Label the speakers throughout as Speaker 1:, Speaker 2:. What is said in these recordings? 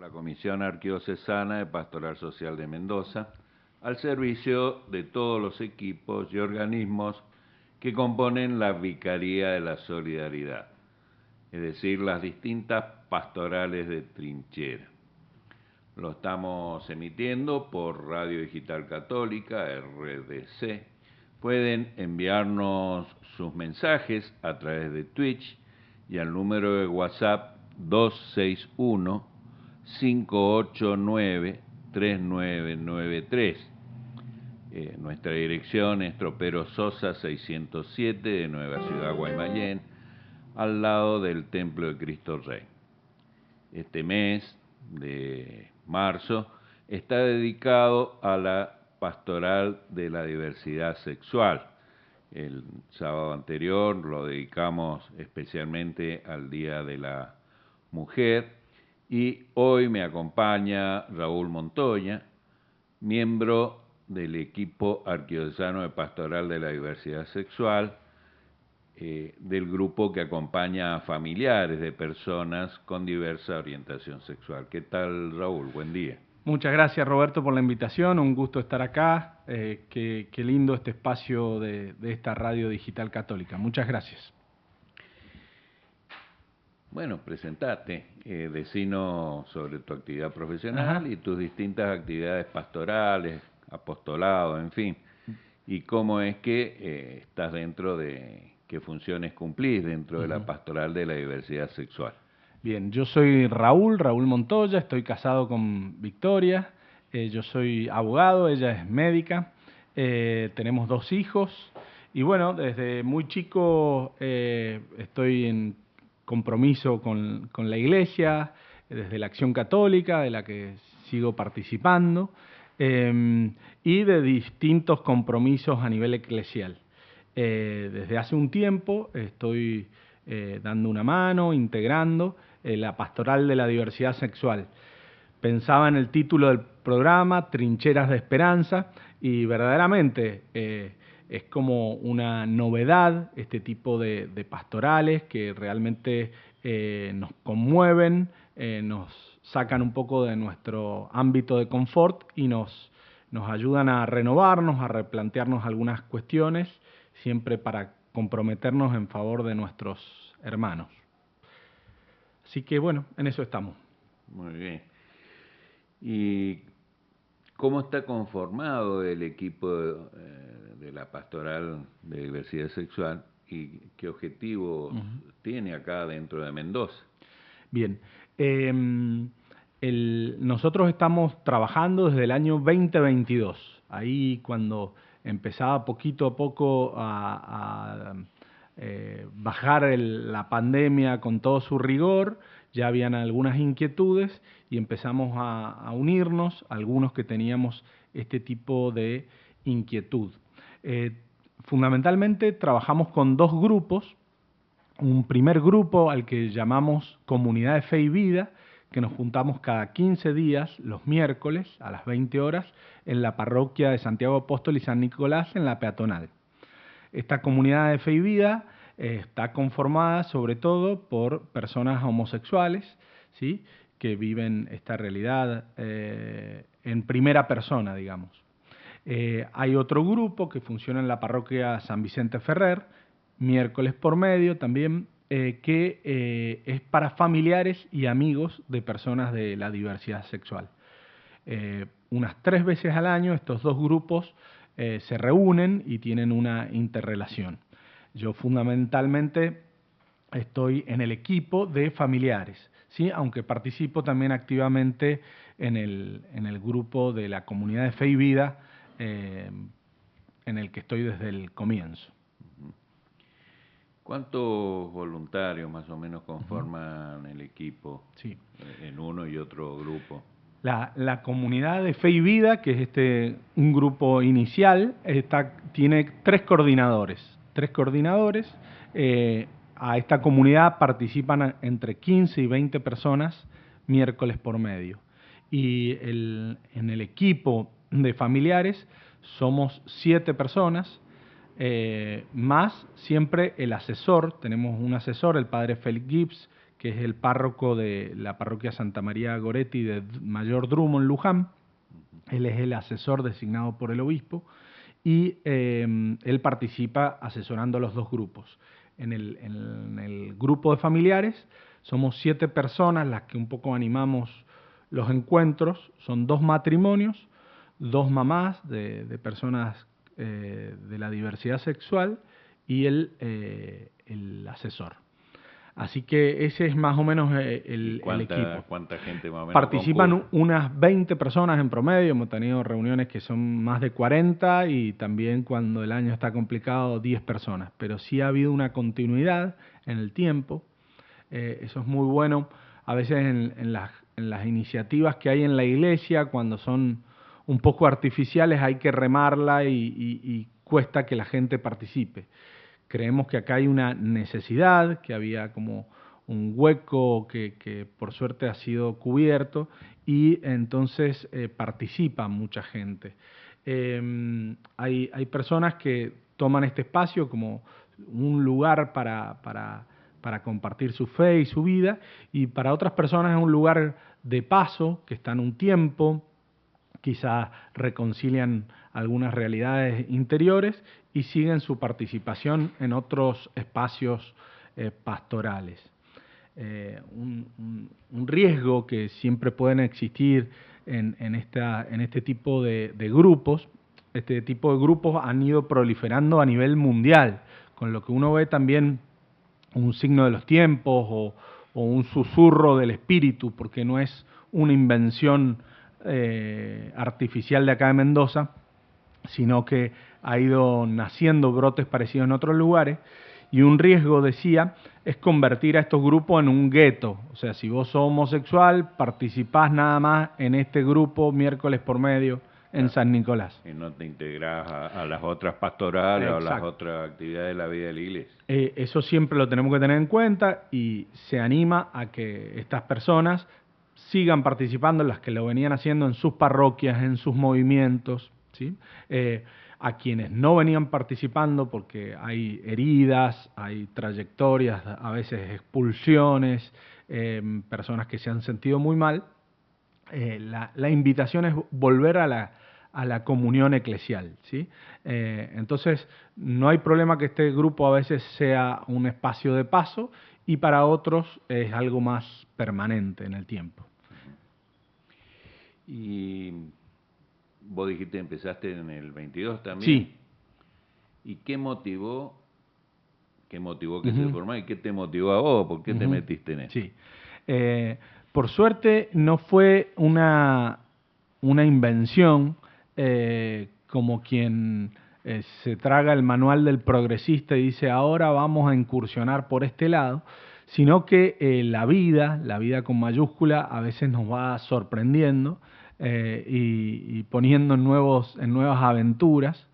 Speaker 1: la Comisión Arquidiocesana de Pastoral Social de Mendoza, al servicio de todos los equipos y organismos que componen la Vicaría de la Solidaridad, es decir, las distintas pastorales de trinchera. Lo estamos emitiendo por Radio Digital Católica, RDC. Pueden enviarnos sus mensajes a través de Twitch y al número de WhatsApp 261-589-3993. Nuestra dirección es Tropero Sosa 607 de Nueva Ciudad Guaymallén, al lado del Templo de Cristo Rey. Este mes de marzo está dedicado a la pastoral de la diversidad sexual. El sábado anterior lo dedicamos especialmente al Día de la Mujer y hoy me acompaña Raúl Montoya, miembro del equipo arquidiocesano de pastoral de la diversidad sexual, del grupo que acompaña a familiares de personas con diversa orientación sexual. ¿Qué tal, Raúl? Buen día.
Speaker 2: Muchas gracias, Roberto, por la invitación. Un gusto estar acá. Qué lindo este espacio de esta Radio Digital Católica. Muchas gracias.
Speaker 1: Bueno, presentate, decinos sobre tu actividad profesional y tus distintas actividades pastorales, apostolado, en fin, y cómo es que estás dentro de, qué funciones cumplís dentro de la pastoral de la diversidad sexual.
Speaker 2: Bien, yo soy Raúl Montoya, estoy casado con Victoria, yo soy abogado, ella es médica, tenemos 2 hijos y bueno, desde muy chico estoy en compromiso con la Iglesia, desde la Acción Católica, de la que sigo participando, y de distintos compromisos a nivel eclesial. Desde hace un tiempo estoy dando una mano, integrando la pastoral de la diversidad sexual. Pensaba en el título del programa, Trincheras de Esperanza, y verdaderamente es como una novedad este tipo de pastorales que realmente nos conmueven, nos sacan un poco de nuestro ámbito de confort y nos ayudan a renovarnos, a replantearnos algunas cuestiones, siempre para comprometernos en favor de nuestros hermanos. Así que bueno, en eso estamos.
Speaker 1: Muy bien. ¿Y cómo está conformado el equipo de la pastoral de diversidad sexual y qué objetivos tiene acá dentro de Mendoza?
Speaker 2: Bien, nosotros estamos trabajando desde el año 2022. Ahí cuando empezaba poquito a poco a bajar la pandemia con todo su rigor, ya habían algunas inquietudes y empezamos a unirnos, algunos que teníamos este tipo de inquietud. Fundamentalmente trabajamos con 2 grupos. Un primer grupo al que llamamos Comunidad de Fe y Vida, que nos juntamos cada 15 días, los miércoles, a las 20 horas, en la parroquia de Santiago Apóstol y San Nicolás, en la peatonal. Esta Comunidad de Fe y Vida está conformada sobre todo por personas homosexuales, ¿sí?, que viven esta realidad en primera persona, digamos. Hay otro grupo que funciona en la parroquia San Vicente Ferrer, miércoles por medio también, que es para familiares y amigos de personas de la diversidad sexual. Unas 3 veces al año estos 2 grupos se reúnen y tienen una interrelación. Yo fundamentalmente estoy en el equipo de familiares, ¿sí?, aunque participo también activamente en el grupo de la Comunidad de Fe y Vida, en el que estoy desde el comienzo.
Speaker 1: ¿Cuántos voluntarios más o menos conforman el equipo en uno y otro grupo?
Speaker 2: La Comunidad de Fe y Vida, que es un grupo inicial, tiene 3 coordinadores. A esta comunidad participan entre 15 y 20 personas miércoles por medio. Y en el equipo de familiares somos 7 personas, más siempre el asesor. Tenemos un asesor, el padre Félix Gibbs, que es el párroco de la parroquia Santa María Goretti de Mayor Drummond, Luján. Él es el asesor designado por el obispo y él participa asesorando a los dos grupos. En el grupo de familiares somos 7 personas las que un poco animamos los encuentros. Son 2 matrimonios, 2 mamás de personas de la diversidad sexual y el asesor. Así que ese es más o menos el equipo.
Speaker 1: ¿Cuánta gente más o menos
Speaker 2: Participan
Speaker 1: concurre?
Speaker 2: unas 20 personas en promedio. Hemos tenido reuniones que son más de 40 y también cuando el año está complicado 10 personas. Pero sí ha habido una continuidad en el tiempo. Eso es muy bueno. A veces en las iniciativas que hay en la iglesia, cuando son un poco artificiales, hay que remarla y cuesta que la gente participe. Creemos que acá hay una necesidad, que había como un hueco que por suerte ha sido cubierto y entonces participa mucha gente. Hay personas que toman este espacio como un lugar para compartir su fe y su vida, y para otras personas es un lugar de paso, que están un tiempo, quizás reconcilian algunas realidades interiores y siguen su participación en otros espacios pastorales. Un riesgo que siempre pueden existir en este tipo de grupos. Este tipo de grupos han ido proliferando a nivel mundial, con lo que uno ve también un signo de los tiempos o un susurro del espíritu, porque no es una invención artificial de acá de Mendoza, sino que ha ido naciendo brotes parecidos en otros lugares. Y un riesgo, decía, es convertir a estos grupos en un gueto. O sea, si vos sos homosexual, participás nada más en este grupo miércoles por medio en San Nicolás.
Speaker 1: Y no te integrás a las otras pastorales o a las
Speaker 2: Exacto.
Speaker 1: otras actividades de la vida de la iglesia.
Speaker 2: Eso siempre lo tenemos que tener en cuenta y se anima a que estas personas sigan participando, las que lo venían haciendo en sus parroquias, en sus movimientos, ¿sí? A quienes no venían participando porque hay heridas, hay trayectorias, a veces expulsiones, personas que se han sentido muy mal, la invitación es volver a la comunión eclesial, ¿sí? Entonces, no hay problema que este grupo a veces sea un espacio de paso y para otros es algo más permanente en el tiempo.
Speaker 1: Y vos dijiste, empezaste en el 22 también.
Speaker 2: Sí.
Speaker 1: ¿Y qué motivó que se formara y qué te motivó a vos? ¿Por qué te metiste en eso?
Speaker 2: Sí. Por suerte no fue una invención como quien se traga el manual del progresista y dice ahora vamos a incursionar por este lado, sino que la vida con mayúscula a veces nos va sorprendiendo y poniendo en nuevas aventuras.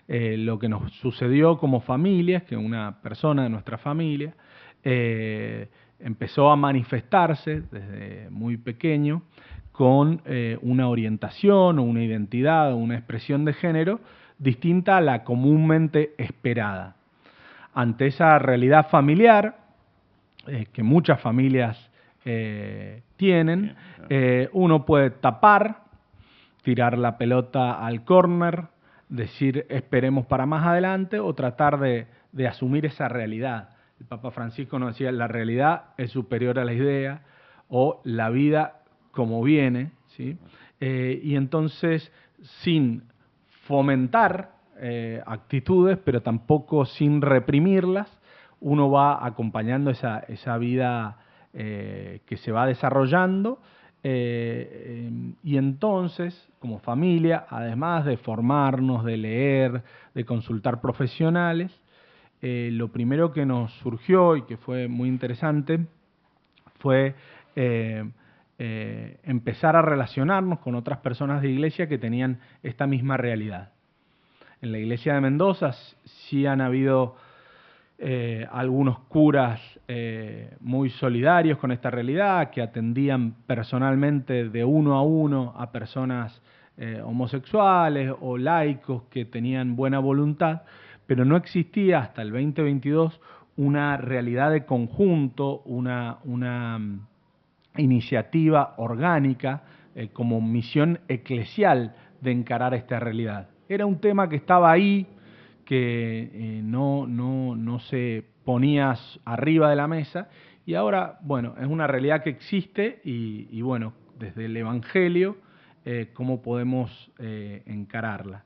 Speaker 2: Lo que nos sucedió como familia es que una persona de nuestra familia empezó a manifestarse desde muy pequeño con una orientación o una identidad o una expresión de género distinta a la comúnmente esperada. Ante esa realidad familiar, que muchas familias tienen, uno puede tapar, tirar la pelota al córner, decir esperemos para más adelante o tratar de asumir esa realidad. El Papa Francisco nos decía, la realidad es superior a la idea o la vida como viene, ¿sí? Y entonces, sin fomentar actitudes, pero tampoco sin reprimirlas, uno va acompañando esa vida que se va desarrollando y entonces, como familia, además de formarnos, de leer, de consultar profesionales, lo primero que nos surgió y que fue muy interesante fue empezar a relacionarnos con otras personas de iglesia que tenían esta misma realidad. En la iglesia de Mendoza sí han habido algunos curas muy solidarios con esta realidad, que atendían personalmente de uno a uno a personas homosexuales o laicos que tenían buena voluntad, pero no existía hasta el 2022 una realidad de conjunto, una iniciativa orgánica como misión eclesial de encarar esta realidad. Era un tema que estaba ahí, que no se ponía arriba de la mesa, y ahora, bueno, es una realidad que existe y bueno, desde el Evangelio, cómo podemos encararla.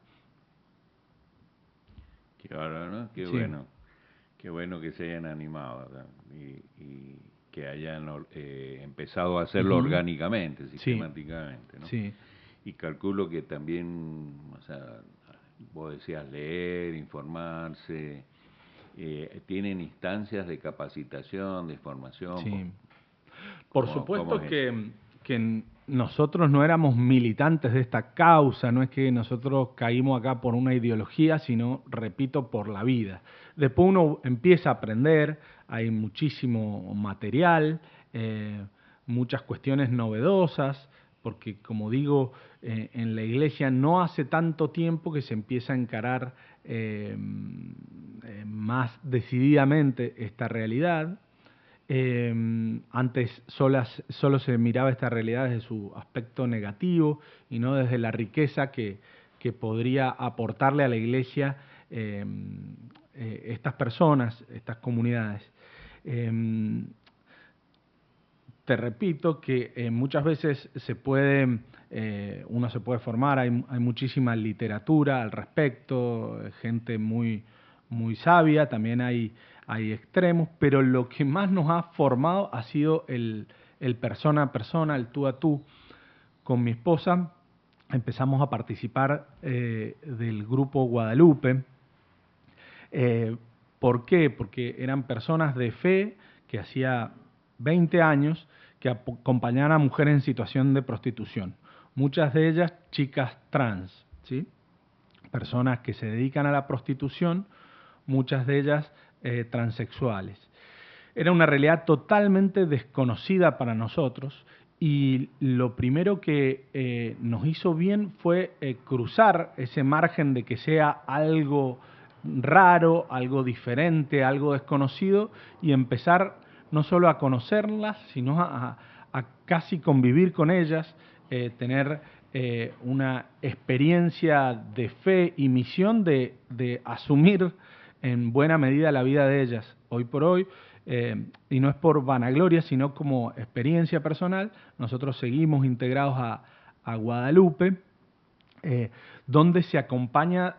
Speaker 1: Qué bárbaro, ¿no? Qué
Speaker 2: Sí.
Speaker 1: bueno. Qué bueno que se hayan animado, ¿verdad? Y que hayan empezado a hacerlo orgánicamente, sistemáticamente, ¿no?
Speaker 2: Sí.
Speaker 1: Y calculo que también, o sea, vos decías leer, informarse, tienen instancias de capacitación, de formación.
Speaker 2: Sí. Por
Speaker 1: ¿Cómo
Speaker 2: supuesto
Speaker 1: es eso?
Speaker 2: que nosotros no éramos militantes de esta causa, no es que nosotros caímos acá por una ideología, sino, repito, por la vida. Después uno empieza a aprender, hay muchísimo material, muchas cuestiones novedosas, porque como digo, en la iglesia no hace tanto tiempo que se empieza a encarar más decididamente esta realidad. Antes solo se miraba esta realidad desde su aspecto negativo y no desde la riqueza que podría aportarle a la iglesia estas personas, estas comunidades. Te repito que muchas veces uno se puede formar, hay muchísima literatura al respecto, gente muy sabia, también hay extremos, pero lo que más nos ha formado ha sido el persona a persona, el tú a tú. Con mi esposa empezamos a participar del grupo Guadalupe. ¿Por qué? Porque eran personas de fe que hacía 20 años que acompañaban a mujeres en situación de prostitución. Muchas de ellas chicas trans, ¿sí? Personas que se dedican a la prostitución, muchas de ellas transexuales. Era una realidad totalmente desconocida para nosotros y lo primero que nos hizo bien fue cruzar ese margen de que sea algo raro, algo diferente, algo desconocido y empezar no solo a conocerlas, sino a casi convivir con ellas, tener una experiencia de fe y misión de asumir en buena medida la vida de ellas. Hoy por hoy, y no es por vanagloria, sino como experiencia personal, nosotros seguimos integrados a Guadalupe, donde se acompaña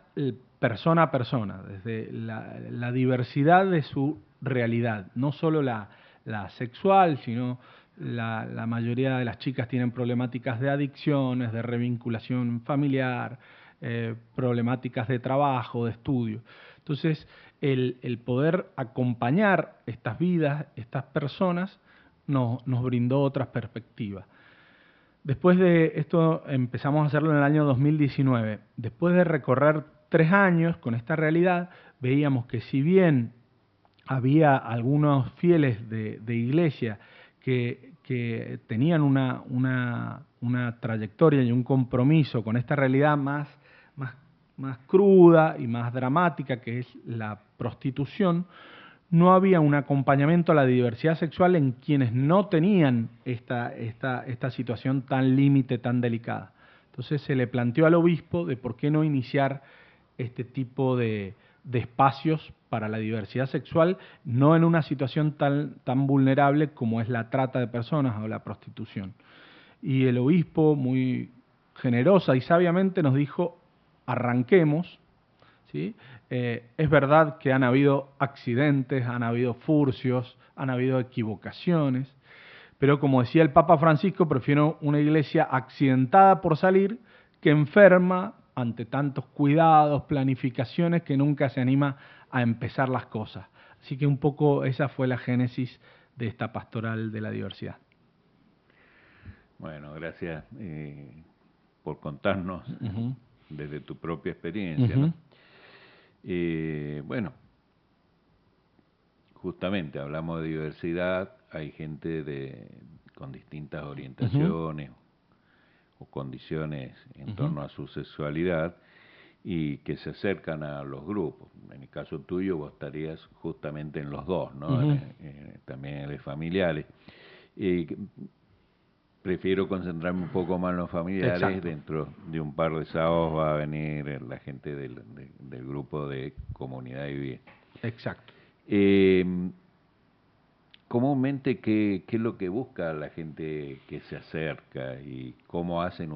Speaker 2: persona a persona, desde la diversidad de su realidad, no solo la sexual, sino la mayoría de las chicas tienen problemáticas de adicciones, de revinculación familiar, problemáticas de trabajo, de estudio. Entonces, el poder acompañar estas vidas, estas personas, nos brindó otras perspectivas. Después de esto empezamos a hacerlo en el año 2019. Después de recorrer 3 años con esta realidad, veíamos que si bien había algunos fieles de iglesia que tenían una trayectoria y un compromiso con esta realidad más cruda y más dramática, que es la prostitución, no había un acompañamiento a la diversidad sexual en quienes no tenían esta situación tan límite, tan delicada. Entonces se le planteó al obispo de por qué no iniciar este tipo de espacios para la diversidad sexual, no en una situación tan vulnerable como es la trata de personas o la prostitución. Y el obispo, muy generosa y sabiamente, nos dijo, arranquemos. ¿Sí? Es verdad que han habido accidentes, han habido furcios, han habido equivocaciones, pero como decía el Papa Francisco, prefiero una iglesia accidentada por salir que enferma ante tantos cuidados, planificaciones, que nunca se anima a empezar las cosas. Así que un poco esa fue la génesis de esta pastoral de la diversidad.
Speaker 1: Bueno, gracias por contarnos desde tu propia experiencia, ¿no? Bueno, justamente hablamos de diversidad, hay gente con distintas orientaciones o condiciones en torno a su sexualidad, y que se acercan a los grupos. En el caso tuyo vos estarías justamente en los dos, ¿no?
Speaker 2: Ujú.
Speaker 1: También en los familiares. Eh, Prefiero concentrarme un poco más en los familiares.
Speaker 2: Exacto,
Speaker 1: Dentro de un par de sábados va a venir la gente del grupo de Comunidad y Bien.
Speaker 2: exacto.
Speaker 1: Comúnmente, ¿qué es lo que busca la gente que se acerca y cómo hacen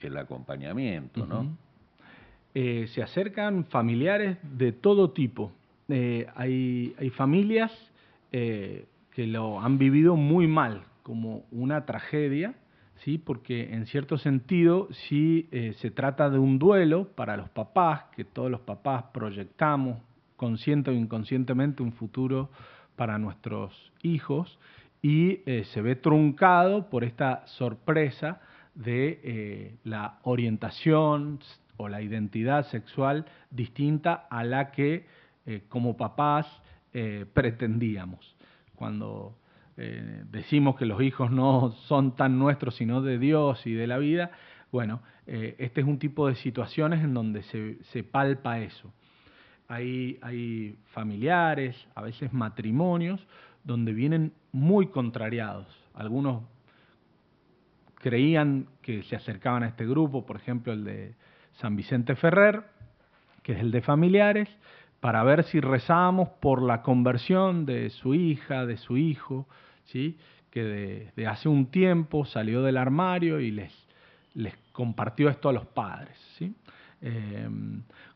Speaker 1: el acompañamiento, no?
Speaker 2: Ujú. Se acercan familiares de todo tipo. Hay familias que lo han vivido muy mal, como una tragedia, ¿sí? Porque en cierto sentido sí se trata de un duelo para los papás, que todos los papás proyectamos consciente o inconscientemente un futuro para nuestros hijos, y se ve truncado por esta sorpresa de la orientación o la identidad sexual distinta a la que como papás pretendíamos. Cuando decimos que los hijos no son tan nuestros sino de Dios y de la vida, bueno, este es un tipo de situaciones en donde se palpa eso. Hay familiares, a veces matrimonios, donde vienen muy contrariados. Algunos creían que se acercaban a este grupo, por ejemplo el de San Vicente Ferrer, que es el de familiares, para ver si rezábamos por la conversión de su hija, de su hijo, ¿sí? Que de hace un tiempo salió del armario y les compartió esto a los padres, ¿sí? Eh,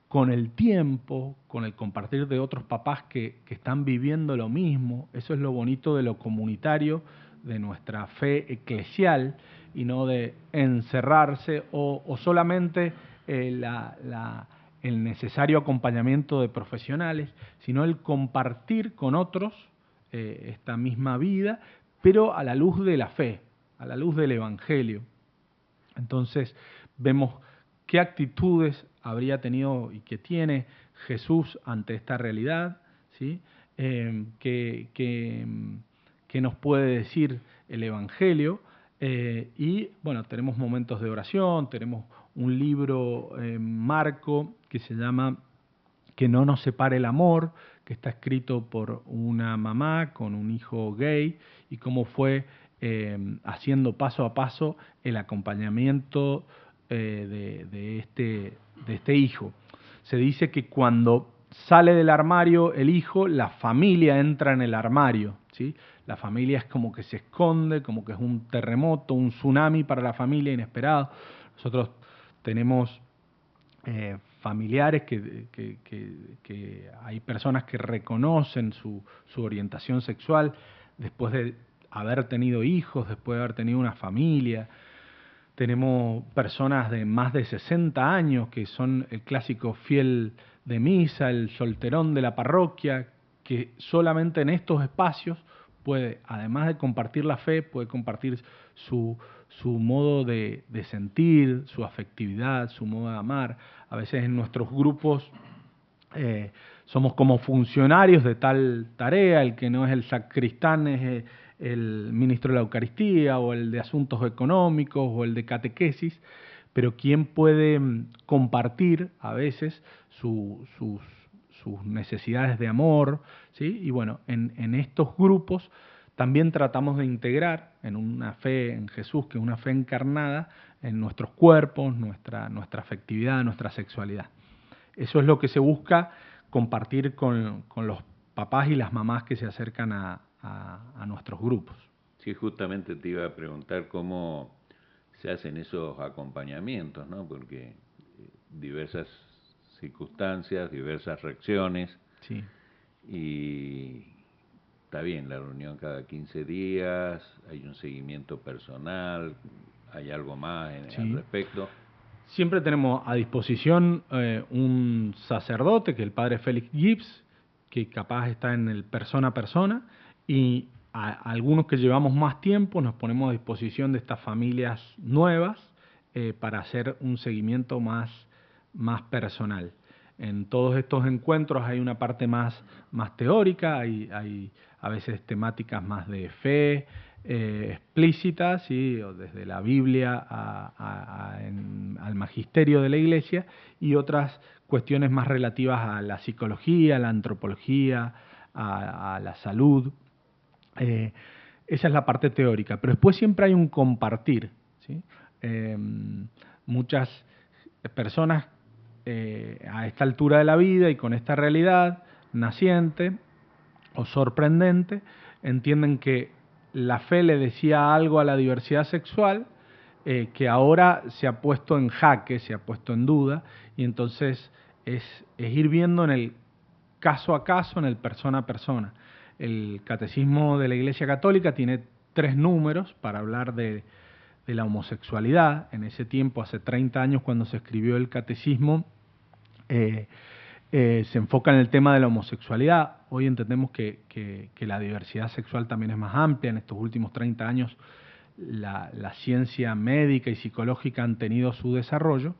Speaker 2: con el tiempo, con el compartir de otros papás que están viviendo lo mismo, eso es lo bonito de lo comunitario, de nuestra fe eclesial, y no de encerrarse o solamente el necesario acompañamiento de profesionales, sino el compartir con otros esta misma vida, pero a la luz de la fe, a la luz del Evangelio. Entonces vemos qué actitudes habría tenido y que tiene Jesús ante esta realidad, ¿sí? ¿Qué nos puede decir el Evangelio? Y bueno, tenemos momentos de oración, tenemos un libro marco que se llama Que no nos separe el amor, que está escrito por una mamá con un hijo gay y cómo fue haciendo paso a paso el acompañamiento de este hijo. Se dice que cuando sale del armario el hijo, la familia entra en el armario, ¿sí? La familia es como que se esconde, como que es un terremoto, un tsunami para la familia inesperado. Nosotros tenemos familiares que hay personas que reconocen su orientación sexual después de haber tenido hijos, después de haber tenido una familia. Tenemos personas de más de 60 años que son el clásico fiel de misa, el solterón de la parroquia, que solamente en estos espacios puede, además de compartir la fe, puede compartir su modo de sentir, su afectividad, su modo de amar. A veces en nuestros grupos somos como funcionarios de tal tarea, el que no es el sacristán es el ministro de la Eucaristía o el de Asuntos Económicos o el de Catequesis, pero ¿quién puede compartir a veces sus necesidades de amor? ¿Sí? Y bueno, en estos grupos también tratamos de integrar en una fe en Jesús, que es una fe encarnada, en nuestros cuerpos, nuestra afectividad, nuestra sexualidad. Eso es lo que se busca compartir con los papás y las mamás que se acercan a nuestros grupos.
Speaker 1: Sí, justamente te iba a preguntar cómo se hacen esos acompañamientos, ¿no? Porque diversas circunstancias, diversas reacciones,
Speaker 2: Sí.
Speaker 1: y está bien, la reunión cada 15 días, hay un seguimiento personal, hay algo más al
Speaker 2: Sí.
Speaker 1: respecto.
Speaker 2: Siempre tenemos a disposición un sacerdote, que es el padre Félix Gibbs, que capaz está en el persona a persona, y algunos que llevamos más tiempo nos ponemos a disposición de estas familias nuevas para hacer un seguimiento más personal. En todos estos encuentros hay una parte más teórica, hay a veces temáticas más de fe, explícitas, ¿sí? O desde la Biblia al magisterio de la Iglesia, y otras cuestiones más relativas a la psicología, a la antropología, a la salud. Esa es la parte teórica, pero después siempre hay un compartir, ¿sí? Muchas personas a esta altura de la vida y con esta realidad naciente o sorprendente entienden que la fe le decía algo a la diversidad sexual que ahora se ha puesto en jaque, se ha puesto en duda, y entonces es ir viendo en el caso a caso, en el persona a persona. El Catecismo de la Iglesia Católica tiene 3 números para hablar de la homosexualidad. En ese tiempo, hace 30 años, cuando se escribió el Catecismo, se enfoca en el tema de la homosexualidad. Hoy entendemos que la diversidad sexual también es más amplia. En estos últimos 30 años la ciencia médica y psicológica han tenido su desarrollo,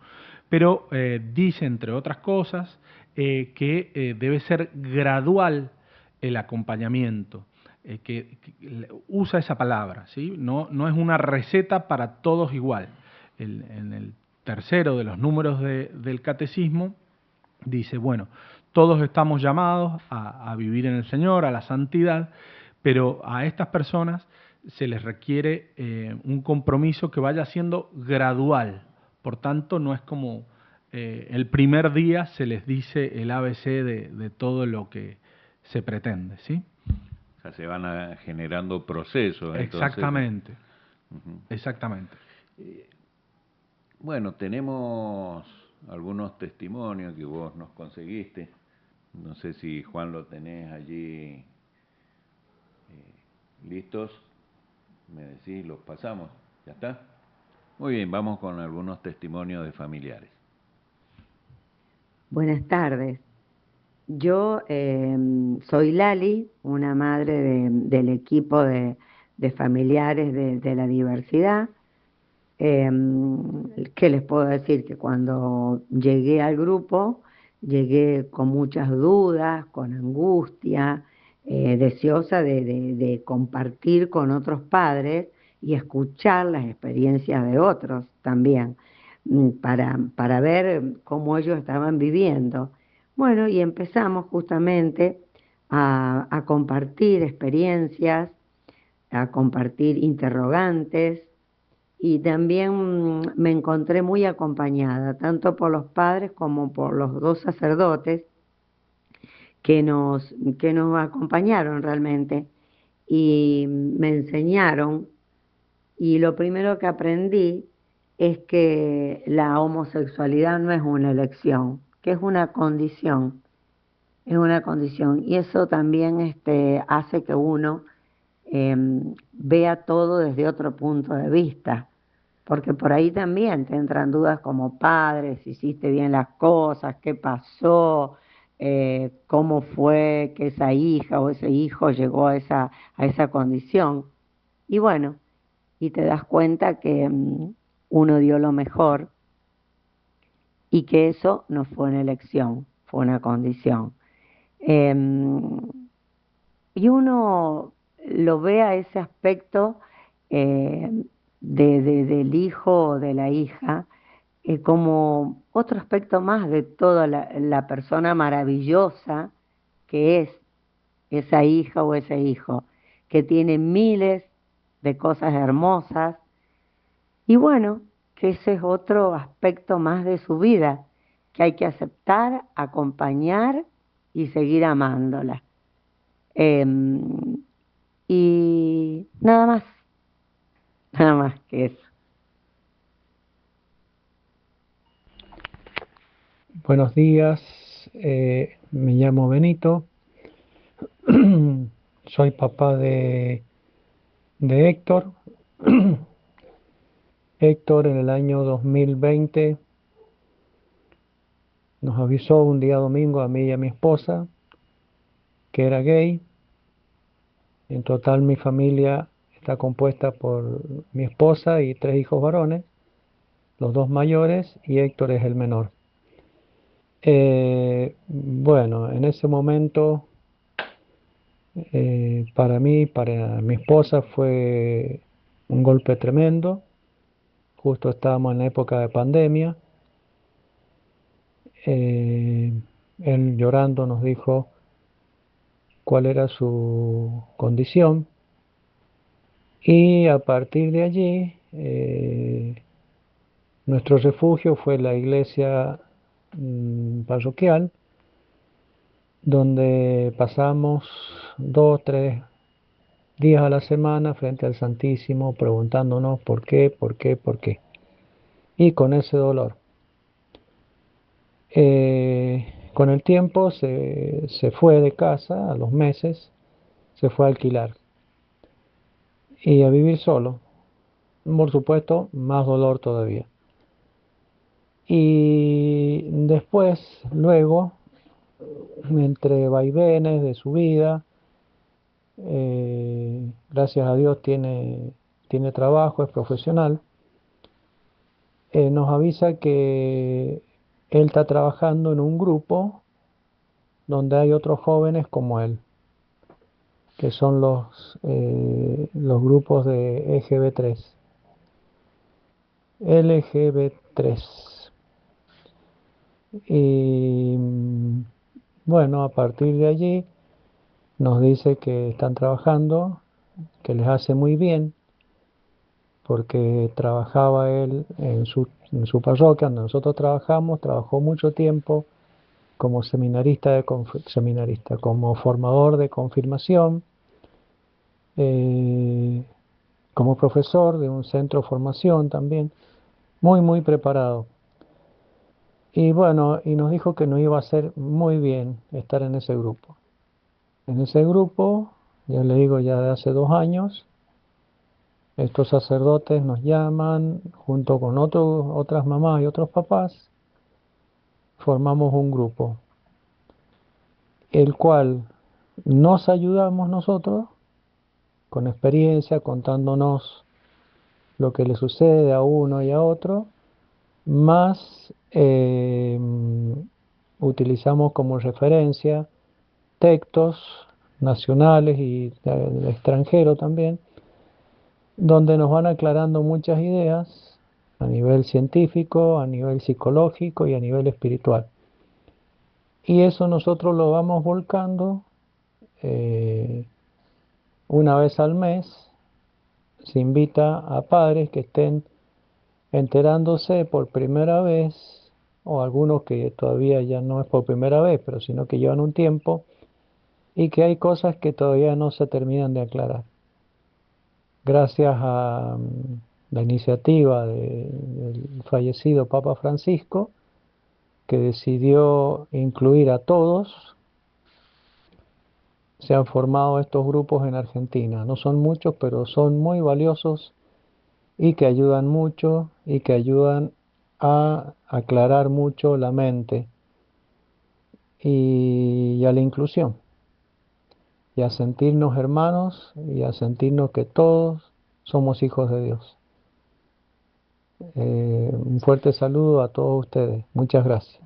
Speaker 2: pero dice, entre otras cosas, que debe ser gradual el acompañamiento, que usa esa palabra, ¿sí? No es una receta para todos igual. En el tercero de los números del catecismo dice, bueno, todos estamos llamados a vivir en el Señor, a la santidad, pero a estas personas se les requiere un compromiso que vaya siendo gradual. Por tanto, no es como el primer día se les dice el ABC de todo lo que se pretende, ¿sí?
Speaker 1: O sea, se van generando procesos.
Speaker 2: Exactamente,
Speaker 1: entonces.
Speaker 2: exactamente.
Speaker 1: Bueno, tenemos algunos testimonios que vos nos conseguiste. No sé si, Juan, lo tenés allí listos. Me decís, los pasamos. ¿Ya está? Muy bien, vamos con algunos testimonios de familiares.
Speaker 3: Buenas tardes. Yo soy Lali, una madre del equipo de familiares de la diversidad. ¿Qué les puedo decir? Que cuando llegué al grupo, llegué con muchas dudas, con angustia, deseosa de compartir con otros padres y escuchar las experiencias de otros también, para ver cómo ellos estaban viviendo. Bueno, y empezamos justamente a compartir experiencias, a compartir interrogantes, y también me encontré muy acompañada, tanto por los padres como por los 2 sacerdotes que nos acompañaron realmente y me enseñaron. Y lo primero que aprendí es que la homosexualidad no es una elección, que es una condición, es una condición. Y eso también hace que uno vea todo desde otro punto de vista, porque por ahí también te entran dudas como padre, si hiciste bien las cosas, qué pasó, cómo fue que esa hija o ese hijo llegó a esa condición. Y bueno, y te das cuenta que uno dio lo mejor y que eso no fue una elección, fue una condición. Y uno lo ve a ese aspecto del hijo o de la hija como otro aspecto más de toda la persona maravillosa que es esa hija o ese hijo, que tiene miles de cosas hermosas, y bueno, que ese es otro aspecto más de su vida, que hay que aceptar, acompañar y seguir amándola. Y nada más que eso.
Speaker 4: Buenos días, me llamo Benito, soy papá de Héctor. Héctor en el año 2020 nos avisó un día domingo a mí y a mi esposa que era gay. En total mi familia está compuesta por mi esposa y 3 hijos varones, los 2 mayores y Héctor es el menor. Bueno, en ese momento Para mí, para mi esposa fue un golpe tremendo. Justo estábamos en la época de pandemia. Eh, Él llorando nos dijo cuál era su condición y a partir de allí nuestro refugio fue la iglesia parroquial, donde pasamos 2, 3 días a la semana frente al Santísimo preguntándonos por qué, por qué, por qué. Y con ese dolor. Con el tiempo se fue de casa, a los meses, se fue a alquilar y a vivir solo. Por supuesto, más dolor todavía. Y después, luego, entre vaivenes de su vida, gracias a Dios tiene trabajo, es profesional, nos avisa que él está trabajando en un grupo donde hay otros jóvenes como él, que son los grupos de EGB3. LGB3. Y bueno, a partir de allí nos dice que están trabajando, que les hace muy bien, porque trabajaba él en su parroquia, donde nosotros trabajamos, trabajó mucho tiempo como seminarista, como formador de confirmación, eh, como profesor de un centro de formación también, muy, muy preparado. Y bueno, y nos dijo que nos iba a hacer muy bien estar en ese grupo. En ese grupo, ya le digo, ya de hace 2 años, estos sacerdotes nos llaman, junto con otras mamás y otros papás, formamos un grupo, el cual nos ayudamos nosotros, con experiencia, contándonos lo que le sucede a uno y a otro, más utilizamos como referencia textos nacionales y de extranjero también, donde nos van aclarando muchas ideas a nivel científico, a nivel psicológico y a nivel espiritual. Y eso nosotros lo vamos volcando una vez al mes. Se invita a padres que estén enterándose por primera vez, o algunos que todavía ya no es por primera vez, pero sino que llevan un tiempo, y que hay cosas que todavía no se terminan de aclarar. Gracias a la iniciativa del fallecido Papa Francisco, que decidió incluir a todos, se han formado estos grupos en Argentina. No son muchos, pero son muy valiosos y que ayudan mucho y que ayudan a aclarar mucho la mente y a la inclusión, y a sentirnos hermanos y a sentirnos que todos somos hijos de Dios. Un fuerte saludo a todos ustedes. Muchas gracias.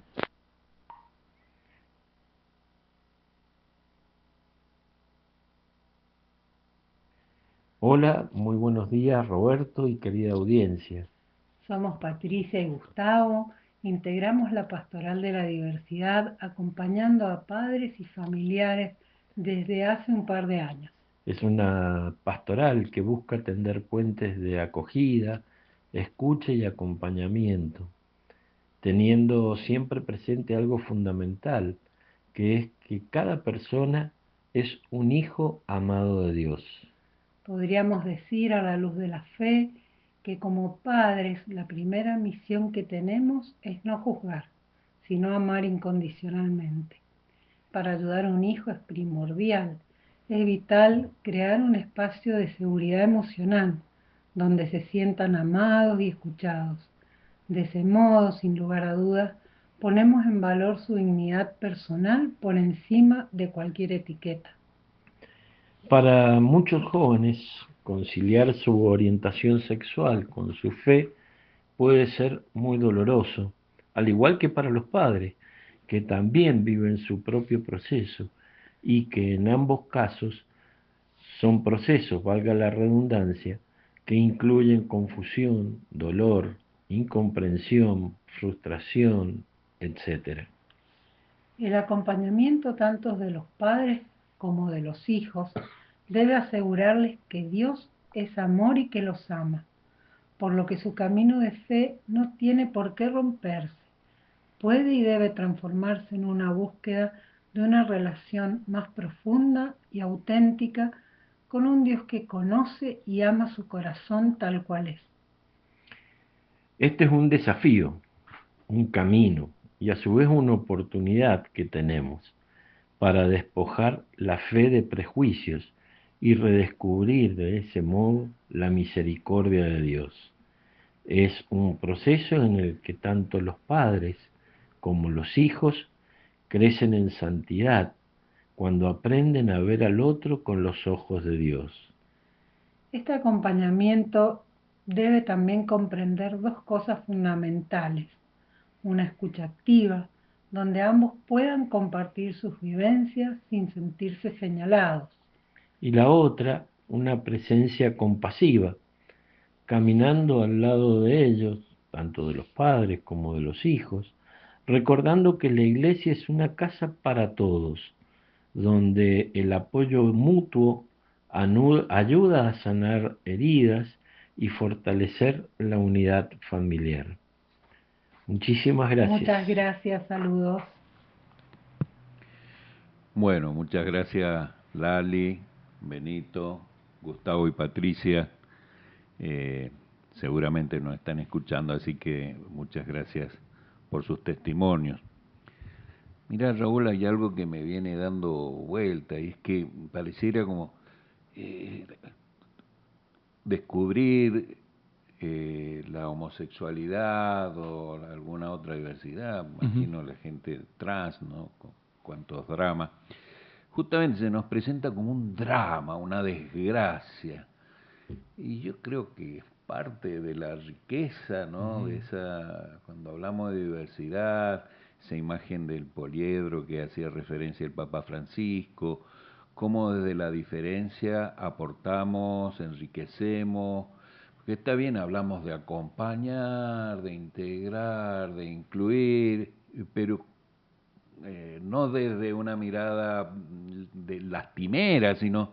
Speaker 5: Hola, muy buenos días Roberto y querida audiencia.
Speaker 6: Somos Patricia y Gustavo, integramos la Pastoral de la Diversidad acompañando a padres y familiares desde hace un par de años.
Speaker 5: Es una pastoral que busca tender puentes de acogida, escucha y acompañamiento, teniendo siempre presente algo fundamental, que es que cada persona es un hijo amado de Dios.
Speaker 6: Podríamos decir a la luz de la fe que como padres la primera misión que tenemos es no juzgar, sino amar incondicionalmente. Para ayudar a un hijo es primordial, es vital crear un espacio de seguridad emocional donde se sientan amados y escuchados. De ese modo, sin lugar a dudas, ponemos en valor su dignidad personal por encima de cualquier etiqueta.
Speaker 5: Para muchos jóvenes, conciliar su orientación sexual con su fe puede ser muy doloroso, al igual que para los padres, que también viven su propio proceso, y que en ambos casos son procesos, valga la redundancia, que incluyen confusión, dolor, incomprensión, frustración, etc.
Speaker 6: El acompañamiento tanto de los padres como de los hijos debe asegurarles que Dios es amor y que los ama, por lo que su camino de fe no tiene por qué romperse. Puede y debe transformarse en una búsqueda de una relación más profunda y auténtica con un Dios que conoce y ama su corazón tal cual es.
Speaker 5: Este es un desafío, un camino y a su vez una oportunidad que tenemos para despojar la fe de prejuicios y redescubrir de ese modo la misericordia de Dios. Es un proceso en el que tanto los padres como los hijos crecen en santidad cuando aprenden a ver al otro con los ojos de Dios.
Speaker 6: Este acompañamiento debe también comprender dos cosas fundamentales: una escucha activa, donde ambos puedan compartir sus vivencias sin sentirse señalados.
Speaker 5: Y la otra, una presencia compasiva, caminando al lado de ellos, tanto de los padres como de los hijos, recordando que la iglesia es una casa para todos, donde el apoyo mutuo ayuda a sanar heridas y fortalecer la unidad familiar. Muchísimas gracias.
Speaker 6: Muchas gracias, saludos.
Speaker 1: Bueno, muchas gracias Lali, Benito, Gustavo y Patricia. Seguramente nos están escuchando, así que muchas gracias por sus testimonios. Mirá, Raúl, hay algo que me viene dando vuelta, y es que pareciera como descubrir la homosexualidad o alguna otra diversidad, imagino la gente trans, ¿no? Con cuántos dramas. Justamente se nos presenta como un drama, una desgracia. Y yo creo que es parte de la riqueza, ¿no? De esa, cuando hablamos de diversidad, esa imagen del poliedro que hacía referencia el Papa Francisco, cómo desde la diferencia aportamos, enriquecemos, porque está bien, hablamos de acompañar, de integrar, de incluir, pero no desde una mirada de lastimera, sino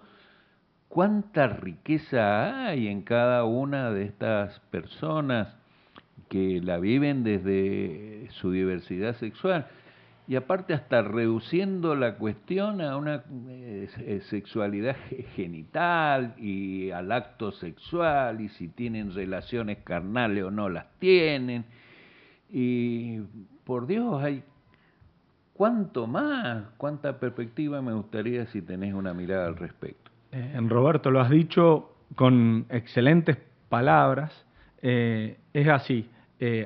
Speaker 1: cuánta riqueza hay en cada una de estas personas que la viven desde su diversidad sexual. Y aparte hasta reduciendo la cuestión a una sexualidad genital y al acto sexual, y si tienen relaciones carnales o no las tienen. Y por Dios, hay cuánto más, cuánta perspectiva me gustaría si tenés una mirada al respecto.
Speaker 2: Roberto, lo has dicho con excelentes palabras. Es así,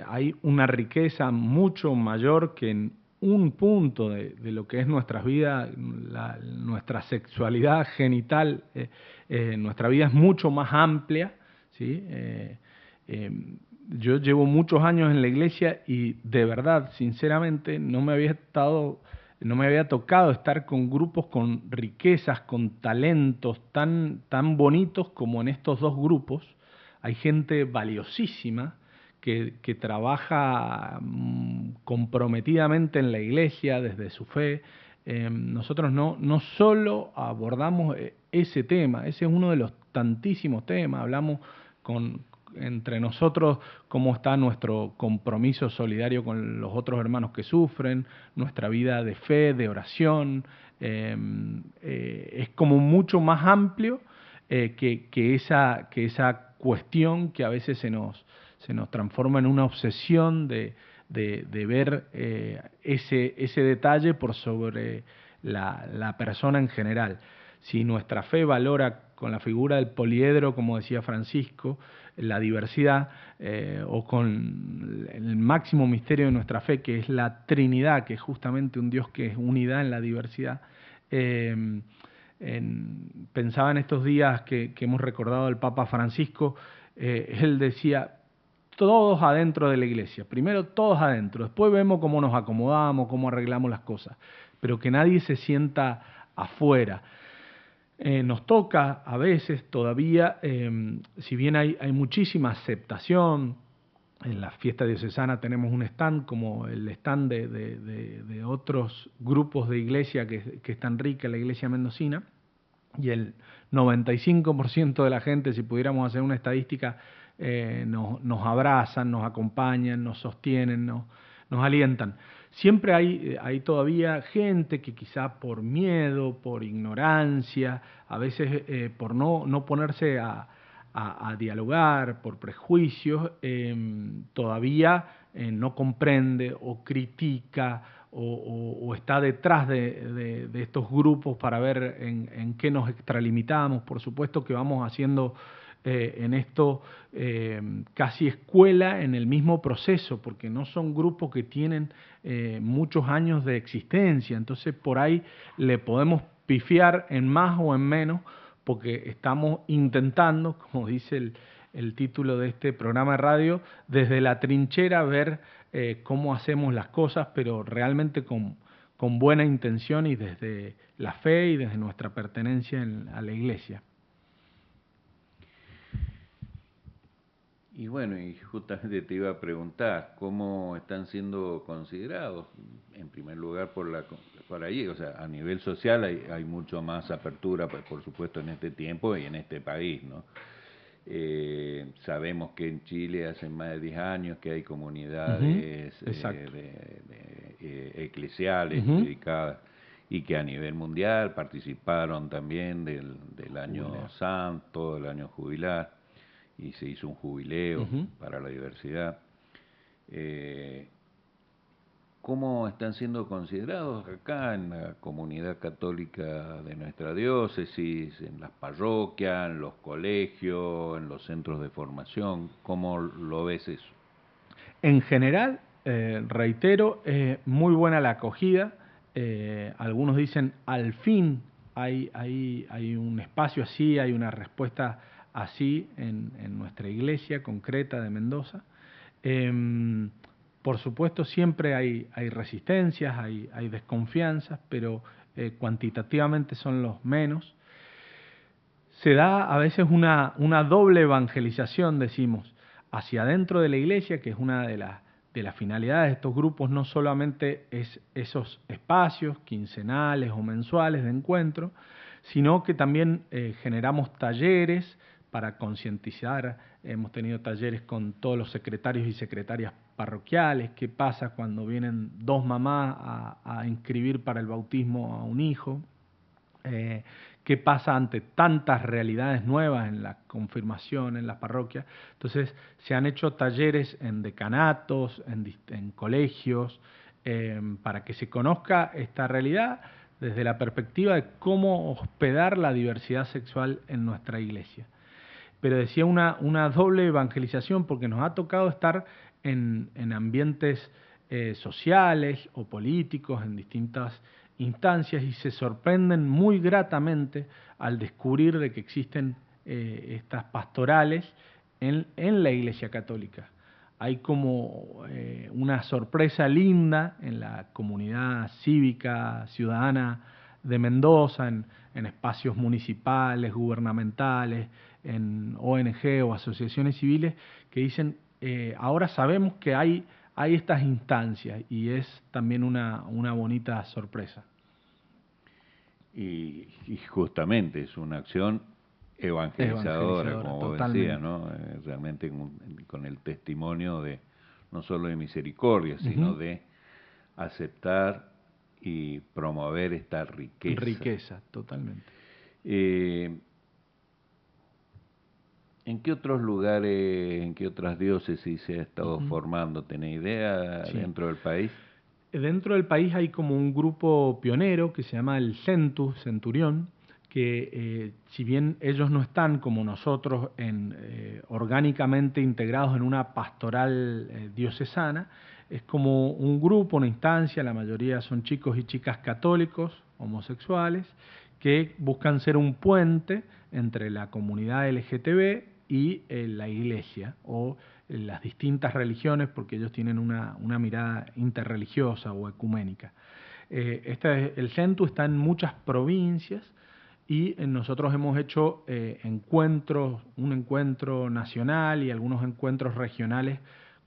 Speaker 2: hay una riqueza mucho mayor que en un punto de lo que es nuestras vidas, nuestra sexualidad genital. Nuestra vida es mucho más amplia, ¿sí? Yo llevo muchos años en la iglesia y de verdad, sinceramente, no me había tocado estar con grupos con riquezas, con talentos tan bonitos como en estos dos grupos. Hay gente valiosísima que trabaja comprometidamente en la iglesia desde su fe. Nosotros no solo abordamos ese tema, ese es uno de los tantísimos temas. Hablamos entre nosotros cómo está nuestro compromiso solidario con los otros hermanos que sufren, nuestra vida de fe, de oración. Es como mucho más amplio que esa cuestión que a veces se nos transforma en una obsesión de ver ese detalle por sobre la persona en general. Si nuestra fe valora con la figura del poliedro, como decía Francisco, la diversidad, o con el máximo misterio de nuestra fe, que es la Trinidad, que es justamente un Dios que es unidad en la diversidad. Pensaba en estos días que hemos recordado al Papa Francisco. Él decía: todos adentro de la iglesia, primero todos adentro, después vemos cómo nos acomodamos, cómo arreglamos las cosas, pero que nadie se sienta afuera. Nos toca a veces todavía, si bien hay muchísima aceptación, en la fiesta diocesana tenemos un stand como el stand de otros grupos de iglesia que es tan rica, la iglesia mendocina, y el 95% de la gente, si pudiéramos hacer una estadística, nos abrazan, nos acompañan, nos sostienen, nos alientan. Siempre hay todavía gente que quizá por miedo, por ignorancia, a veces por no ponerse a dialogar, por prejuicios, todavía no comprende o critica o está detrás de estos grupos para ver en qué nos extralimitamos. Por supuesto que vamos haciendo en esto casi escuela en el mismo proceso, porque no son grupos que tienen muchos años de existencia, entonces por ahí le podemos pifiar en más o en menos, porque estamos intentando, como dice el título de este programa de radio, desde la trinchera ver cómo hacemos las cosas, pero realmente con buena intención y desde la fe y desde nuestra pertenencia a la iglesia.
Speaker 1: Y bueno, y justamente te iba a preguntar, ¿cómo están siendo considerados? En primer lugar, por ahí, o sea, a nivel social hay mucho más apertura, pues, por supuesto, en este tiempo y en este país, ¿no? Sabemos que en Chile hace más de 10 años que hay comunidades eclesiales dedicadas, y que a nivel mundial participaron también del año santo, del año jubilar, y se hizo un jubileo para la diversidad. ¿Cómo están siendo considerados acá en la comunidad católica de nuestra diócesis, en las parroquias, en los colegios, en los centros de formación? ¿Cómo lo ves eso?
Speaker 2: En general, reitero, muy buena la acogida. Algunos dicen, al fin hay un espacio así, hay una respuesta así en nuestra iglesia concreta de Mendoza. Por supuesto, siempre hay resistencias, hay desconfianzas, pero cuantitativamente son los menos. Se da a veces una doble evangelización, decimos, hacia adentro de la iglesia, que es una de las finalidades de estos grupos. No solamente es esos espacios quincenales o mensuales de encuentro, sino que también generamos talleres para concientizar. Hemos tenido talleres con todos los secretarios y secretarias parroquiales. ¿Qué pasa cuando vienen dos mamás a inscribir para el bautismo a un hijo? ¿Qué pasa ante tantas realidades nuevas en la confirmación, en las parroquias? Entonces se han hecho talleres en decanatos, en colegios, para que se conozca esta realidad desde la perspectiva de cómo hospedar la diversidad sexual en nuestra iglesia. Pero decía una doble evangelización, porque nos ha tocado estar en ambientes sociales o políticos, en distintas instancias, y se sorprenden muy gratamente al descubrir de que existen estas pastorales en la Iglesia Católica. Hay como una sorpresa linda en la comunidad cívica, ciudadana de Mendoza, en espacios municipales, gubernamentales, en ONG o asociaciones civiles, que dicen, ahora sabemos que hay estas instancias, y es también una bonita sorpresa.
Speaker 1: Y justamente es una acción evangelizadora, como vos decías, ¿no? Realmente con el testimonio de no solo de misericordia, sino de aceptar y promover esta riqueza.
Speaker 2: Riqueza, totalmente.
Speaker 1: ¿En qué otros lugares, en qué otras diócesis se ha estado formando? ¿Tenés idea dentro del país?
Speaker 2: Dentro del país hay como un grupo pionero que se llama el Centurión, que si bien ellos no están como nosotros orgánicamente integrados en una pastoral diocesana, es como un grupo, una instancia, la mayoría son chicos y chicas católicos, homosexuales, que buscan ser un puente entre la comunidad LGTB y la iglesia o las distintas religiones, porque ellos tienen una mirada interreligiosa o ecuménica. El CENTU está en muchas provincias y nosotros hemos hecho encuentros, un encuentro nacional y algunos encuentros regionales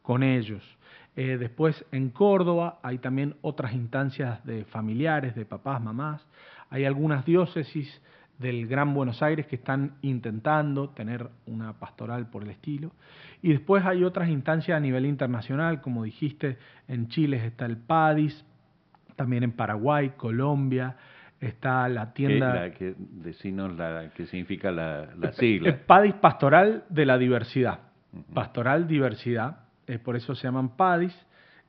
Speaker 2: con ellos. Después en Córdoba hay también otras instancias de familiares, de papás, mamás. Hay algunas diócesis del Gran Buenos Aires que están intentando tener una pastoral por el estilo. Y después hay otras instancias a nivel internacional, como dijiste, en Chile está el PADIS, también en Paraguay, Colombia, está la tienda...
Speaker 1: Decinos qué significa la sigla.
Speaker 2: PADIS, Pastoral de la Diversidad.
Speaker 1: Ujú.
Speaker 2: Pastoral Diversidad, por eso se llaman PADIS.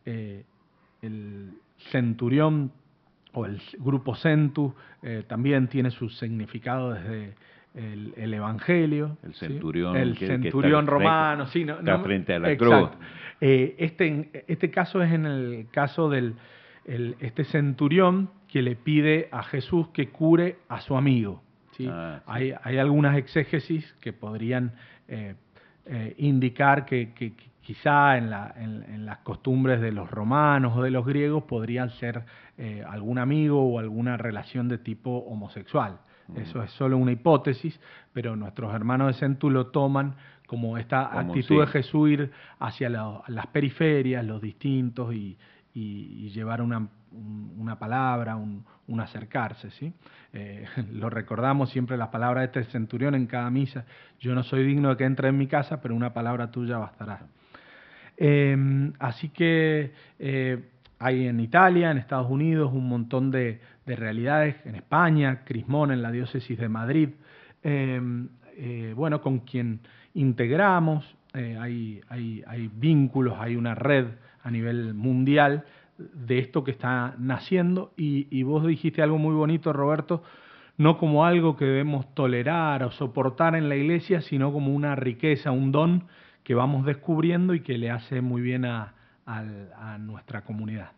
Speaker 2: El Centurión o el grupo Centu también tiene su significado desde el Evangelio.
Speaker 1: El
Speaker 2: ¿sí?
Speaker 1: centurión,
Speaker 2: El
Speaker 1: que
Speaker 2: centurión
Speaker 1: está
Speaker 2: romano, sí,
Speaker 1: está frente a la
Speaker 2: exacto.
Speaker 1: cruz.
Speaker 2: Este caso es en el caso del este centurión que le pide a Jesús que cure a su amigo. ¿sí?
Speaker 1: Sí.
Speaker 2: Hay algunas exégesis que podrían indicar que quizá en las costumbres de los romanos o de los griegos podrían ser algún amigo o alguna relación de tipo homosexual. Eso es solo una hipótesis, pero nuestros hermanos de Centu lo toman como esta actitud de Jesús ir hacia las periferias, los distintos y llevar una palabra, un acercarse, ¿sí? Lo recordamos siempre las palabras de este centurión en cada misa: yo no soy digno de que entre en mi casa, pero una palabra tuya bastará. Así que hay en Italia, en Estados Unidos, un montón de realidades, en España, Crismón en la diócesis de Madrid, bueno, con quien integramos, hay vínculos, hay una red a nivel mundial de esto que está naciendo y vos dijiste algo muy bonito, Roberto, no como algo que debemos tolerar o soportar en la iglesia, sino como una riqueza, un don que vamos descubriendo y que le hace muy bien a nuestra comunidad.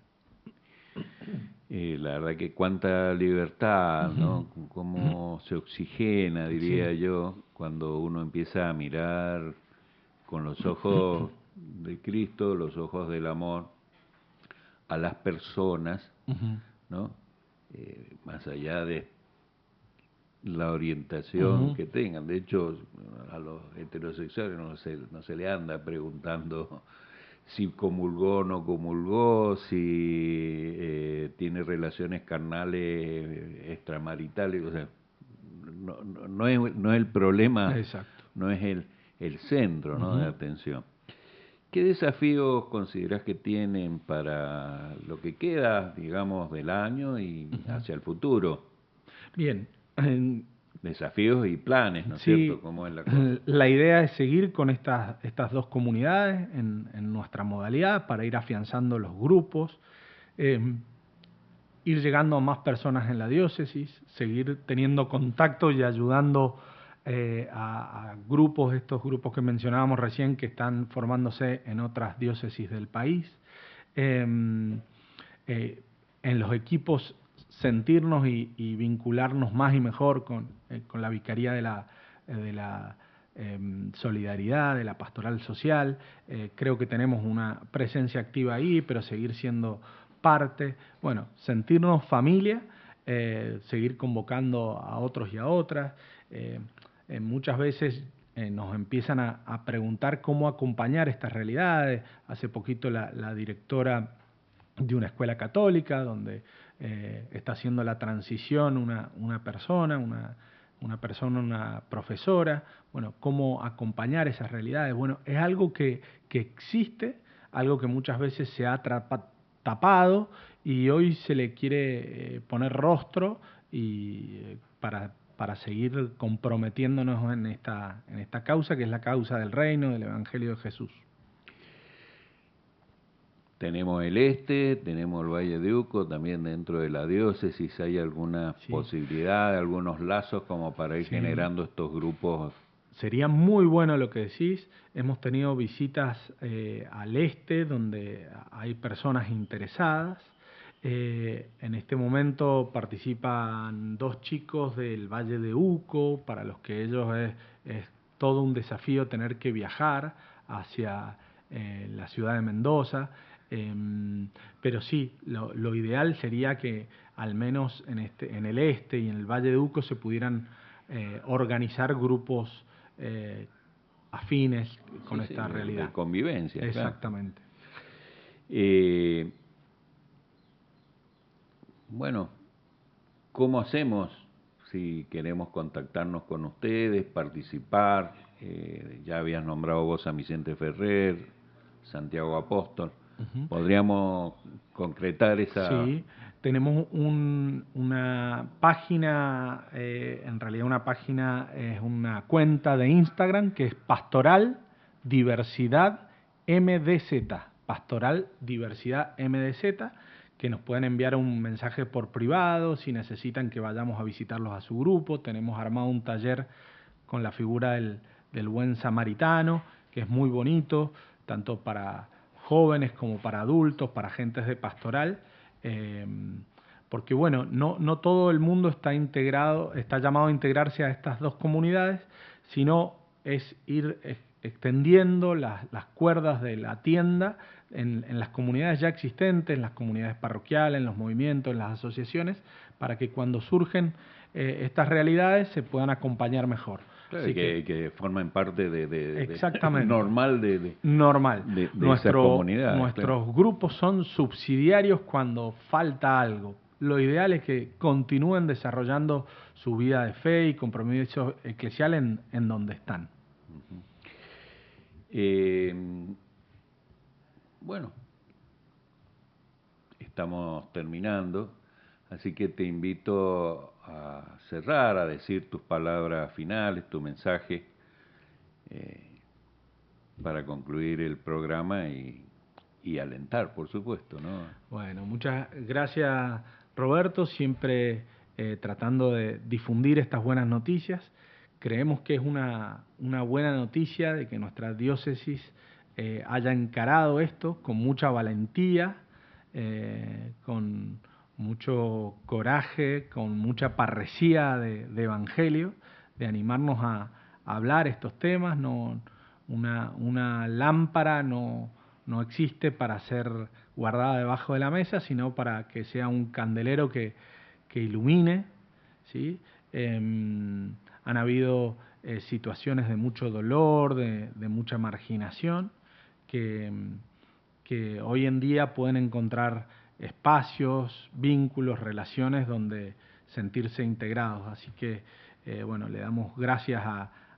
Speaker 1: La verdad que cuánta libertad, ¿no? Cómo se oxigena, diría yo, cuando uno empieza a mirar con los ojos de Cristo, los ojos del amor, a las personas, ¿no? Más allá de la orientación que tengan. De hecho, a los heterosexuales no se le anda preguntando si comulgó o no comulgó, si tiene relaciones carnales extramaritales. O sea, no es el problema.
Speaker 2: Exacto.
Speaker 1: No es el centro, ¿no? de atención. ¿Qué desafíos considerás que tienen para lo que queda, digamos, del año y hacia el futuro?
Speaker 2: Bien.
Speaker 1: Desafíos y planes, ¿no es cierto? ¿Cómo es la cosa?
Speaker 2: La idea es seguir con estas dos comunidades en nuestra modalidad para ir afianzando los grupos, ir llegando a más personas en la diócesis, seguir teniendo contacto y ayudando a grupos, estos grupos que mencionábamos recién, que están formándose en otras diócesis del país. En los equipos sentirnos y vincularnos más y mejor con la Vicaría de la solidaridad, de la pastoral social. Creo que tenemos una presencia activa ahí, pero seguir siendo parte, bueno, sentirnos familia, seguir convocando a otros y a otras. Muchas veces nos empiezan a preguntar cómo acompañar estas realidades. Hace poquito la directora de una escuela católica donde está haciendo la transición una persona, una profesora, bueno, cómo acompañar esas realidades. Bueno, es algo que existe, algo que muchas veces se ha tapado y hoy se le quiere poner rostro y para seguir comprometiéndonos en esta causa, que es la causa del reino, del Evangelio de Jesús.
Speaker 1: Tenemos tenemos el Valle de Uco, también dentro de la diócesis hay alguna posibilidad, algunos lazos como para ir generando estos grupos.
Speaker 2: Sería muy bueno lo que decís. Hemos tenido visitas al este, donde hay personas interesadas. En este momento participan 2 chicos del Valle de Uco, para los que ellos es todo un desafío tener que viajar hacia la ciudad de Mendoza. Pero sí, lo ideal sería que al menos en el este y en el Valle de Uco se pudieran organizar grupos afines con
Speaker 1: Sí,
Speaker 2: esta realidad.
Speaker 1: de convivencia.
Speaker 2: Exactamente.
Speaker 1: Claro. Bueno, ¿cómo hacemos si queremos contactarnos con ustedes, participar? Ya habías nombrado vos a Vicente Ferrer, Santiago Apóstol.
Speaker 2: Ujú.
Speaker 1: ¿Podríamos concretar esa...?
Speaker 2: Sí, tenemos una página, en realidad una página es una cuenta de Instagram que es Pastoral Diversidad MDZ, Pastoral Diversidad MDZ, que nos pueden enviar un mensaje por privado si necesitan que vayamos a visitarlos a su grupo. Tenemos armado un taller con la figura del buen samaritano, que es muy bonito, tanto para jóvenes como para adultos, para agentes de pastoral, porque bueno, no todo el mundo está integrado, está llamado a integrarse a estas dos comunidades, sino es ir extendiendo las cuerdas de la tienda en las comunidades ya existentes, en las comunidades parroquiales, en los movimientos, en las asociaciones, para que cuando surgen estas realidades se puedan acompañar mejor.
Speaker 1: Claro,
Speaker 2: Así
Speaker 1: que formen parte
Speaker 2: exactamente.
Speaker 1: normal
Speaker 2: Normal.
Speaker 1: de esa comunidad.
Speaker 2: Nuestros
Speaker 1: claro.
Speaker 2: grupos son subsidiarios cuando falta algo. Lo ideal es que continúen desarrollando su vida de fe y compromiso eclesial en donde están.
Speaker 1: Bueno, estamos terminando, así que te invito a cerrar, a decir tus palabras finales, tu mensaje, para concluir el programa y alentar, por supuesto, ¿no?
Speaker 2: Bueno, muchas gracias, Roberto, siempre tratando de difundir estas buenas noticias. Creemos que es una buena noticia de que nuestra diócesis haya encarado esto con mucha valentía, con mucho coraje, con mucha parresía de evangelio, de animarnos a hablar estos temas. Una lámpara no existe para ser guardada debajo de la mesa, sino para que sea un candelero que ilumine, ¿sí? Han habido situaciones de mucho dolor, de mucha marginación, que hoy en día pueden encontrar espacios, vínculos, relaciones donde sentirse integrados. Así que, bueno, le damos gracias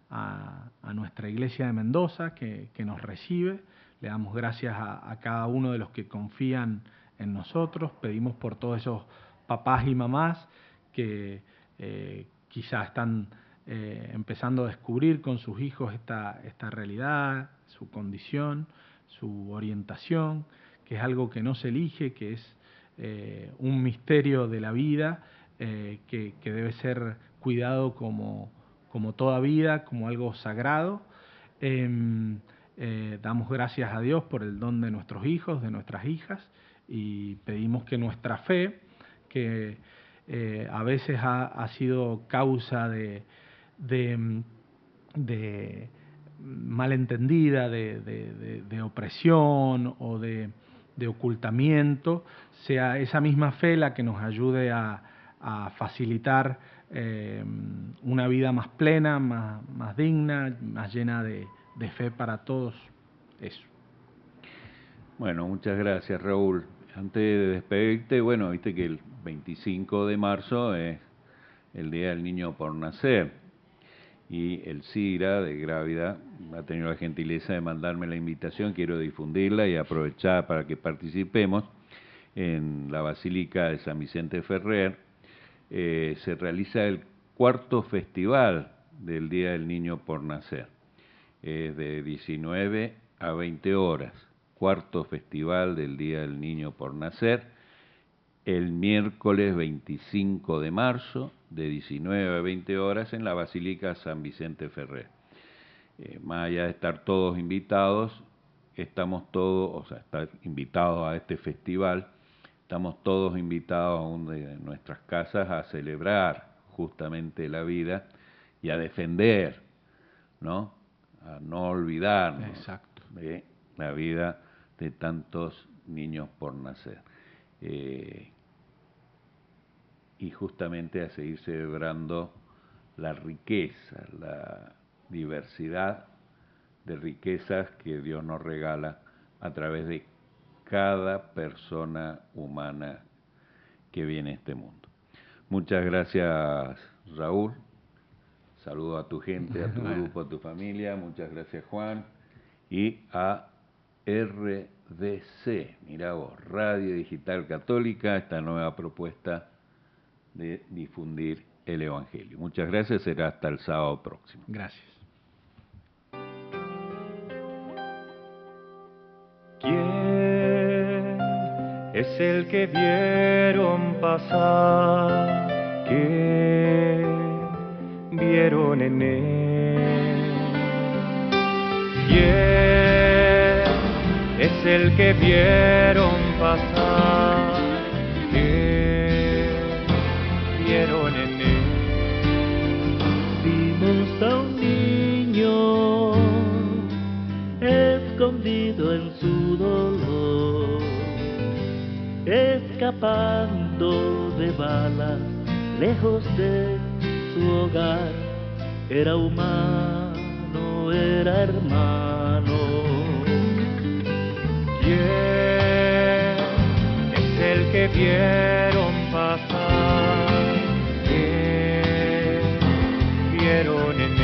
Speaker 2: a nuestra iglesia de Mendoza que nos recibe, le damos gracias a cada uno de los que confían en nosotros, pedimos por todos esos papás y mamás que quizás están empezando a descubrir con sus hijos esta realidad, su condición, su orientación, que es algo que no se elige, que es un misterio de la vida, que debe ser cuidado como toda vida, como algo sagrado. Damos gracias a Dios por el don de nuestros hijos, de nuestras hijas, y pedimos que nuestra fe, que a veces ha sido causa de malentendida, de opresión o de ocultamiento, sea esa misma fe la que nos ayude a facilitar una vida más plena, más digna, más llena de fe para todos. Eso.
Speaker 1: Bueno, muchas gracias, Raúl. Antes de despedirte, bueno, viste que el 25 de marzo es el Día del Niño por Nacer, y el CIRA de Grávida ha tenido la gentileza de mandarme la invitación. Quiero difundirla y aprovechar para que participemos en la Basílica de San Vicente Ferrer. Se realiza el 4º festival del Día del Niño por Nacer, de 19 a 20 horas, 4º festival del Día del Niño por Nacer, el miércoles 25 de marzo, de 19 a 20 horas, en la Basílica San Vicente Ferrer. Más allá de estar todos invitados, estamos todos, o sea, estar invitados a este festival, estamos todos invitados a una de nuestras casas a celebrar justamente la vida y a defender, ¿no? A no olvidarnos.
Speaker 2: Exacto.
Speaker 1: De la vida de tantos niños por nacer. Y justamente a seguir celebrando la riqueza, la diversidad de riquezas que Dios nos regala a través de cada persona humana que viene a este mundo. Muchas gracias, Raúl. Saludo a tu gente, a tu grupo, a tu familia. Muchas gracias, Juan. Y a RDC, mirá vos, Radio Digital Católica, esta nueva propuesta de difundir el Evangelio. Muchas gracias, será hasta el sábado próximo.
Speaker 2: Gracias.
Speaker 7: ¿Quién es el que vieron pasar? ¿Qué vieron en él? ¿Quién es el que vieron pasar? ¿Qué vieron en él?
Speaker 8: Vimos a un niño escondido en su dolor, escapando de balas, lejos de su hogar. Era humano, era hermano.
Speaker 7: ¿Quién es el que vieron pasar? ¿Qué vieron en